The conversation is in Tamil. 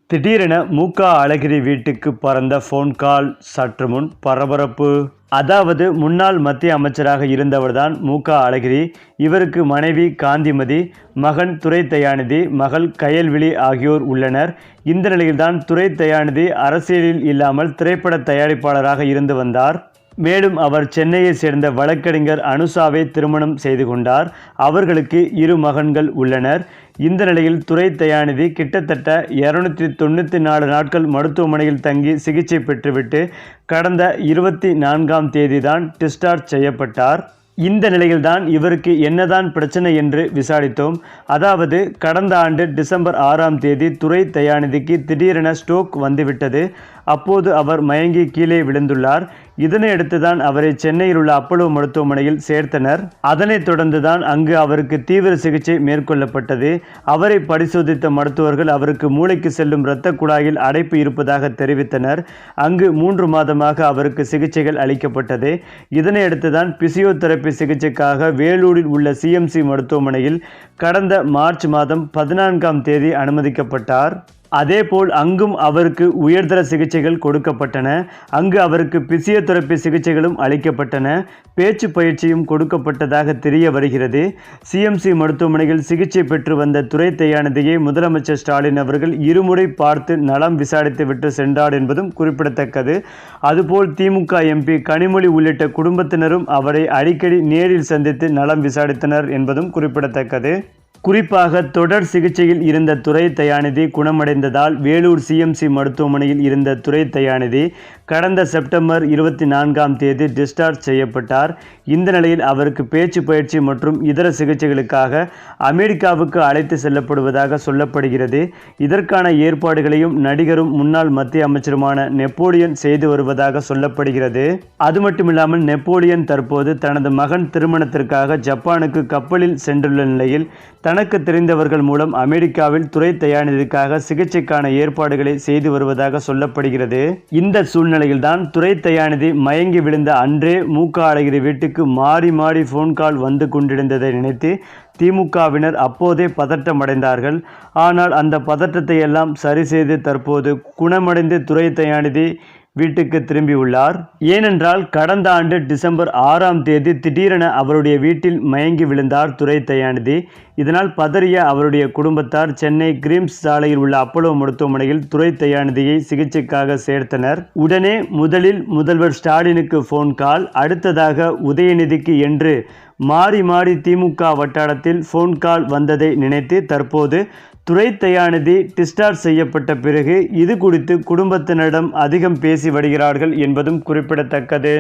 திடீரென மு.க. அழகிரி வீட்டுக்கு பறந்த போன் கால் சற்று முன் பரபரப்பு. அதாவது முன்னாள் மத்திய அமைச்சராக இருந்தவர்தான் மு.க. அழகிரி. இவருக்கு மனைவி காந்திமதி, மகன் துரை தயாநிதி, மகள் கயல்விழி ஆகியோர் உள்ளனர். இந்த நிலையில்தான் துரை தயாநிதி அரசியலில் இல்லாமல் திரைப்பட தயாரிப்பாளராக இருந்து வந்தார். மேலும் அவர் சென்னையை சேர்ந்த வழக்கறிஞர் அனுஷாவை திருமணம் செய்து கொண்டார். அவர்களுக்கு 2 மகன்கள் உள்ளனர். இந்த நிலையில் துரை தயாநிதி கிட்டத்தட்ட 294 நாட்கள் மருத்துவமனையில் தங்கி சிகிச்சை பெற்றுவிட்டு கடந்த 24ஆம் தேதி தான் டிஸ்சார்ஜ் செய்யப்பட்டார். இந்த நிலையில்தான் இவருக்கு என்னதான் பிரச்சனை என்று விசாரித்தோம். அதாவது கடந்த ஆண்டு டிசம்பர் 6ஆம் தேதி துரை தயாநிதிக்கு திடீரென ஸ்ட்ரோக் வந்துவிட்டது. அப்போது அவர் மயங்கி கீழே விழுந்துள்ளார். இதனையடுத்துதான் அவரை சென்னையில் உள்ள அப்போலோ மருத்துவமனையில் சேர்த்தனர். அதனைத் தொடர்ந்துதான் அங்கு அவருக்கு தீவிர சிகிச்சை மேற்கொள்ளப்பட்டது. அவரை பரிசோதித்த மருத்துவர்கள் அவருக்கு மூளைக்கு செல்லும் இரத்த குழாயில் அடைப்பு இருப்பதாக தெரிவித்தனர். அங்கு 3 மாதமாக அவருக்கு சிகிச்சைகள் அளிக்கப்பட்டது. இதனையடுத்துதான் பிசியோதெரபி சிகிச்சைக்காக வேலூரில் உள்ள சிஎம்சி மருத்துவமனையில் கடந்த மார்ச் மாதம் 14ஆம் தேதி அனுமதிக்கப்பட்டார். அதேபோல் அங்கும் அவருக்கு உயர்தர சிகிச்சைகள் கொடுக்கப்பட்டன. அங்கு அவருக்கு பிசியோதெரபி சிகிச்சைகளும் அளிக்கப்பட்டன. பேச்சு பயிற்சியும் கொடுக்கப்பட்டதாக தெரிய வருகிறது. சிஎம்சி மருத்துவமனையில் சிகிச்சை பெற்று வந்த துரை தயாநிதியை முதலமைச்சர் ஸ்டாலின் அவர்கள் 2 முறை பார்த்து நலம் விசாரித்து விட்டு சென்றார் என்பதும் குறிப்பிடத்தக்கது. அதுபோல் திமுக எம்பி கனிமொழி உள்ளிட்ட குடும்பத்தினரும் அவரை அடிக்கடி நேரில் சந்தித்து நலம் விசாரித்தனர் என்பதும் குறிப்பிடத்தக்கது. குறிப்பாக தொடர் சிகிச்சையில் இருந்த துரை தயாநிதி குணமடைந்ததால் வேலூர் சிஎம்சி மருத்துவமனையில் இருந்த துரை தயாநிதி கடந்த செப்டம்பர் 24ஆம் தேதி டிஸ்சார்ஜ் செய்யப்பட்டார். இந்த நிலையில் அவருக்கு பேச்சு பயிற்சி மற்றும் இதர சிகிச்சைகளுக்காக அமெரிக்காவுக்கு அழைத்து செல்லப்படுவதாக சொல்லப்படுகிறது. இதற்கான ஏற்பாடுகளையும் நடிகரும் முன்னாள் மத்திய அமைச்சருமான நெப்போலியன் செய்து வருவதாக சொல்லப்படுகிறது. அது மட்டுமில்லாமல் நெப்போலியன் தற்போது தனது மகன் திருமணத்திற்காக ஜப்பானுக்கு கப்பலில் சென்றுள்ள நிலையில் தனக்கு தெரிந்தவர்கள் மூலம் அமெரிக்காவில் துரை தயாநிதிக்காக சிகிச்சைக்கான ஏற்பாடுகளை செய்து வருவதாக சொல்லப்படுகிறது. இந்த சூழ்நிலையில்தான் துரை தயாநிதி மயங்கி விழுந்த அன்றே மு.க. அழகிரி வீட்டுக்கு மாறி மாறி போன் கால் வந்து கொண்டிருந்ததை நினைத்து திமுகவினர் அப்போதே பதற்றமடைந்தார்கள். ஆனால் அந்த பதற்றத்தை எல்லாம் சரி செய்து தற்போது குணமடைந்து துரை தயாநிதி வீட்டுக்கு திரும்பியுள்ளார். ஏனென்றால் கடந்த ஆண்டு டிசம்பர் 6ஆம் தேதி திடீரென அவருடைய வீட்டில் மயங்கி விழுந்தார் துரை தயாநிதி. இதனால் பதறிய அவருடைய குடும்பத்தார் சென்னை கிரீம்ஸ் சாலையில் உள்ள அப்போலோ மருத்துவமனையில் துரை தயாநிதியை சிகிச்சைக்காக சேர்த்தனர். உடனே முதலில் முதல்வர் ஸ்டாலினுக்கு போன் கால், அடுத்ததாக உதயநிதிக்கு என்று மாறி மாறி திமுக வட்டாரத்தில் போன் கால் வந்ததை நினைத்து தற்போது துரை தயாநிதி டிஸ்சார்ஜ் செய்யப்பட்ட பிறகு இது குறித்து குடும்பத்தினரிடம் அதிகம் பேசி வருகிறார்கள் என்பதும் குறிப்பிடத்தக்கது.